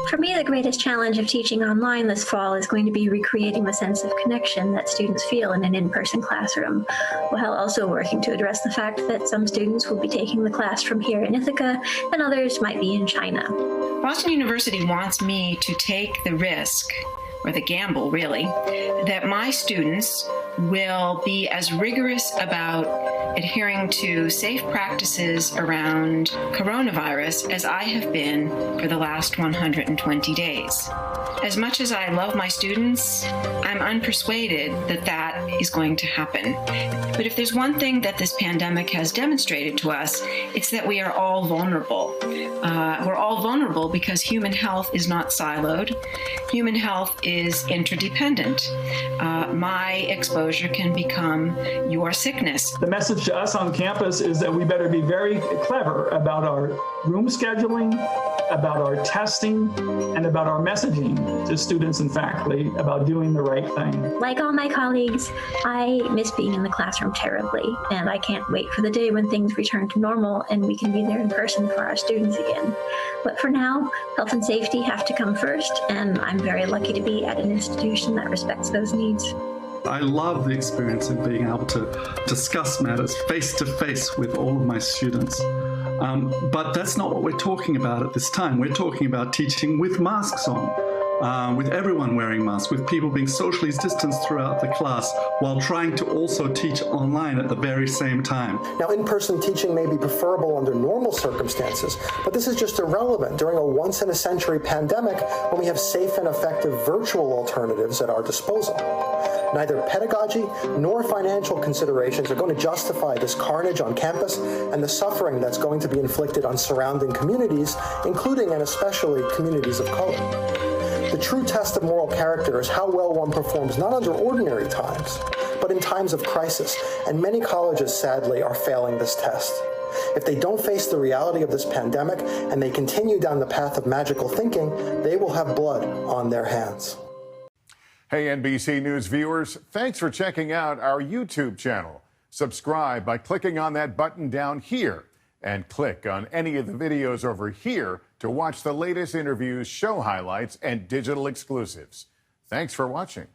For me, the greatest challenge of teaching online this fall is going to be recreating the sense of connection that students feel in an in-person classroom, while also working to address the fact that some students will be taking the class from here in Ithaca and others might be in China. Boston University wants me to take the risk, or the gamble really, that my students will be as rigorous about adhering to safe practices around coronavirus as I have been for the last 120 days. As much as I love my students, I'm unpersuaded that that is going to happen. But if there's one thing that this pandemic has demonstrated to us, it's that we are all vulnerable. We're all vulnerable because human health is not siloed. Human health is interdependent. My exposure can become your sickness. The message to us on campus is that we better be very clever about our room scheduling, about our testing, and about our messaging to students and faculty about doing the right thing. Like all my colleagues, I miss being in the classroom terribly, and I can't wait for the day when things return to normal and we can be there in person for our students again. But for now, health and safety have to come first, and I'm very lucky to be at an institution that respects those needs. I love the experience of being able to discuss matters face-to-face with all of my students. But that's not what we're talking about at this time. We're talking about teaching with masks on, with everyone wearing masks, with people being socially distanced throughout the class, while trying to also teach online at the very same time. Now, in-person teaching may be preferable under normal circumstances, but this is just irrelevant during a once-in-a-century pandemic when we have safe and effective virtual alternatives at our disposal. Neither pedagogy nor financial considerations are going to justify this carnage on campus and the suffering that's going to be inflicted on surrounding communities, including and especially communities of color. The true test of moral character is how well one performs not under ordinary times, but in times of crisis, and many colleges, sadly, are failing this test. If they don't face the reality of this pandemic and they continue down the path of magical thinking, they will have blood on their hands. Hey, NBC News viewers, thanks for checking out our YouTube channel. Subscribe by clicking on that button down here and click on any of the videos over here to watch the latest interviews, show highlights, and digital exclusives. Thanks for watching.